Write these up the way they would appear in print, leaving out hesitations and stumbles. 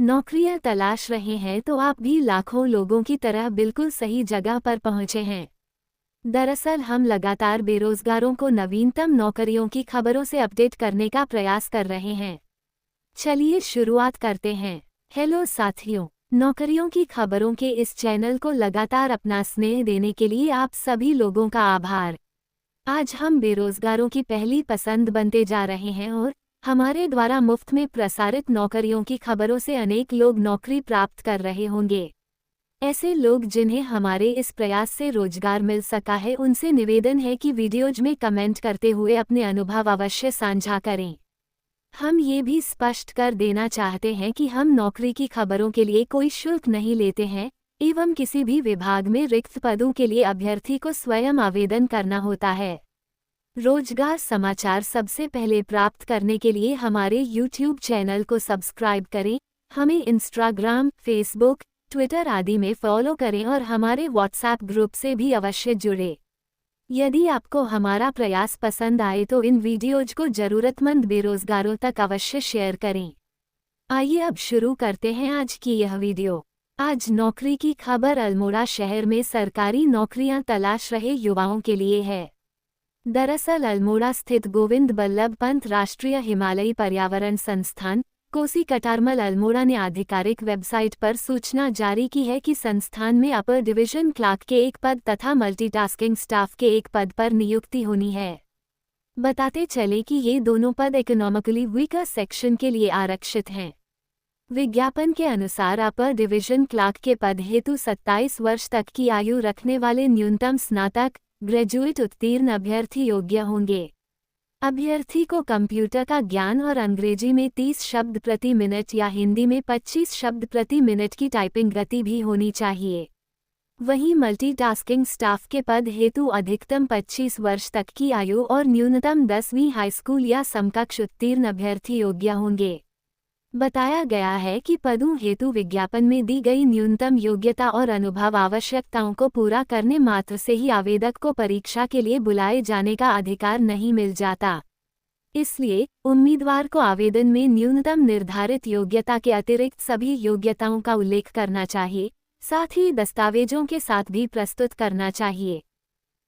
नौकरियां तलाश रहे हैं तो आप भी लाखों लोगों की तरह बिल्कुल सही जगह पर पहुंचे हैं। दरअसल हम लगातार बेरोजगारों को नवीनतम नौकरियों की खबरों से अपडेट करने का प्रयास कर रहे हैं। चलिए शुरुआत करते हैं। हेलो साथियों, नौकरियों की खबरों के इस चैनल को लगातार अपना स्नेह देने के लिए आप सभी लोगों का आभार। आज हम बेरोजगारों की पहली पसंद बनते जा रहे हैं और हमारे द्वारा मुफ्त में प्रसारित नौकरियों की खबरों से अनेक लोग नौकरी प्राप्त कर रहे होंगे। ऐसे लोग जिन्हें हमारे इस प्रयास से रोजगार मिल सका है, उनसे निवेदन है कि वीडियोज में कमेंट करते हुए अपने अनुभव अवश्य साझा करें। हम ये भी स्पष्ट कर देना चाहते हैं कि हम नौकरी की खबरों के लिए कोई शुल्क नहीं लेते हैं एवं किसी भी विभाग में रिक्त पदों के लिए अभ्यर्थी को स्वयं आवेदन करना होता है। रोजगार समाचार सबसे पहले प्राप्त करने के लिए हमारे YouTube चैनल को सब्सक्राइब करें, हमें इंस्टाग्राम, फेसबुक, ट्विटर आदि में फॉलो करें और हमारे व्हाट्सएप ग्रुप से भी अवश्य जुड़े। यदि आपको हमारा प्रयास पसंद आए तो इन वीडियोज को जरूरतमंद बेरोजगारों तक अवश्य शेयर करें। आइए अब शुरू करते हैं आज की यह वीडियो। आज नौकरी की खबर अल्मोड़ा शहर में सरकारी नौकरियां तलाश रहे युवाओं के लिए है। दरअसल अल्मोड़ा स्थित गोविंद बल्लभ पंत राष्ट्रीय हिमालयी पर्यावरण संस्थान कोसी कटारमल अल्मोड़ा ने आधिकारिक वेबसाइट पर सूचना जारी की है कि संस्थान में अपर डिवीजन क्लर्क के एक पद तथा मल्टीटास्किंग स्टाफ के एक पद पर नियुक्ति होनी है। बताते चले कि ये दोनों पद इकोनॉमिकली वीकर सेक्शन के लिए आरक्षित हैं। विज्ञापन के अनुसार अपर डिवीजन क्लर्क के पद हेतु 27 वर्ष तक की आयु रखने वाले न्यूनतम स्नातक ग्रेजुएट उत्तीर्ण अभ्यर्थी योग्य होंगे। अभ्यर्थी को कंप्यूटर का ज्ञान और अंग्रेजी में 30 शब्द प्रति मिनट या हिंदी में 25 शब्द प्रति मिनट की टाइपिंग गति भी होनी चाहिए। वहीं मल्टीटास्किंग स्टाफ के पद हेतु अधिकतम 25 वर्ष तक की आयु और न्यूनतम 10वीं हाईस्कूल या समकक्ष उत्तीर्ण अभ्यर्थी योग्य होंगे। बताया गया है कि पदों हेतु विज्ञापन में दी गई न्यूनतम योग्यता और अनुभव आवश्यकताओं को पूरा करने मात्र से ही आवेदक को परीक्षा के लिए बुलाए जाने का अधिकार नहीं मिल जाता। इसलिए उम्मीदवार को आवेदन में न्यूनतम निर्धारित योग्यता के अतिरिक्त सभी योग्यताओं का उल्लेख करना चाहिए, साथ ही दस्तावेजों के साथ भी प्रस्तुत करना चाहिए।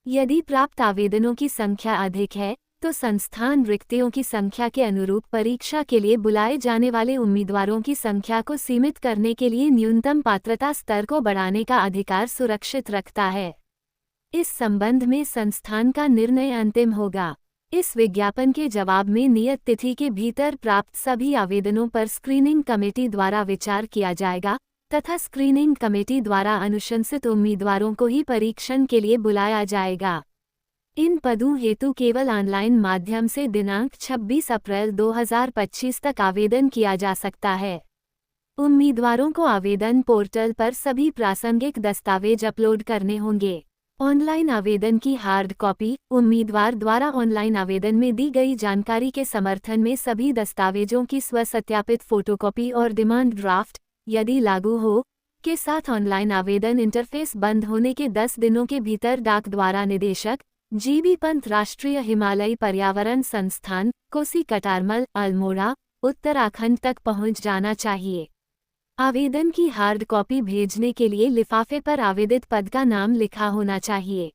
यदि प्राप्त आवेदनों की संख्या अधिक है तो संस्थान रिक्तियों की संख्या के अनुरूप परीक्षा के लिए बुलाए जाने वाले उम्मीदवारों की संख्या को सीमित करने के लिए न्यूनतम पात्रता स्तर को बढ़ाने का अधिकार सुरक्षित रखता है। इस संबंध में संस्थान का निर्णय अंतिम होगा। इस विज्ञापन के जवाब में नियत तिथि के भीतर प्राप्त सभी आवेदनों पर स्क्रीनिंग कमेटी द्वारा विचार किया जाएगा तथा स्क्रीनिंग कमेटी द्वारा अनुशंसित उम्मीदवारों को ही परीक्षण के लिए बुलाया जाएगा। इन पदों हेतु केवल ऑनलाइन माध्यम से दिनांक 26 अप्रैल 2025 तक आवेदन किया जा सकता है। उम्मीदवारों को आवेदन पोर्टल पर सभी प्रासंगिक दस्तावेज अपलोड करने होंगे। ऑनलाइन आवेदन की हार्ड कॉपी उम्मीदवार द्वारा ऑनलाइन आवेदन में दी गई जानकारी के समर्थन में सभी दस्तावेजों की स्वसत्यापित फोटोकॉपी और डिमांड ड्राफ्ट, यदि लागू हो, के साथ ऑनलाइन आवेदन इंटरफेस बंद होने के 10 दिनों के भीतर डाक द्वारा निदेशक जीबी पंत राष्ट्रीय हिमालयी पर्यावरण संस्थान कोसी कटारमल अल्मोड़ा उत्तराखंड तक पहुंच जाना चाहिए। आवेदन की हार्ड कॉपी भेजने के लिए लिफाफे पर आवेदित पद का नाम लिखा होना चाहिए।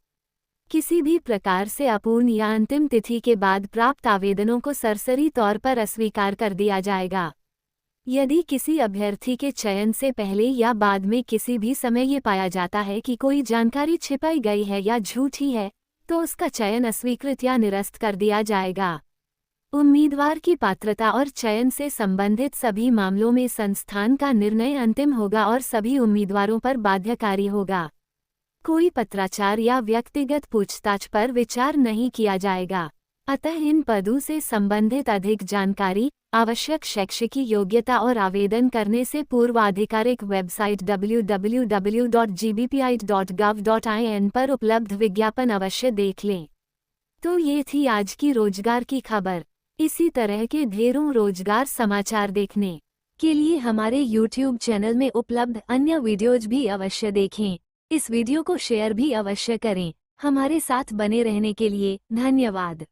किसी भी प्रकार से अपूर्ण या अंतिम तिथि के बाद प्राप्त आवेदनों को सरसरी तौर पर अस्वीकार कर दिया जाएगा। यदि किसी अभ्यर्थी के चयन से पहले या बाद में किसी भी समय ये पाया जाता है कि कोई जानकारी छिपाई गई है या झूठी है तो उसका चयन अस्वीकृत या निरस्त कर दिया जाएगा। उम्मीदवार की पात्रता और चयन से संबंधित सभी मामलों में संस्थान का निर्णय अंतिम होगा और सभी उम्मीदवारों पर बाध्यकारी होगा। कोई पत्राचार या व्यक्तिगत पूछताछ पर विचार नहीं किया जाएगा। अतः इन पदों से संबंधित अधिक जानकारी, आवश्यक शैक्षिक योग्यता और आवेदन करने से पूर्व आधिकारिक वेबसाइट www.gbpi.gov.in पर उपलब्ध विज्ञापन अवश्य देख लें। तो ये थी आज की रोजगार की खबर। इसी तरह के ढेरों रोजगार समाचार देखने के लिए हमारे YouTube चैनल में उपलब्ध अन्य वीडियोज भी अवश्य देखें। इस वीडियो को शेयर भी अवश्य करें। हमारे साथ बने रहने के लिए धन्यवाद।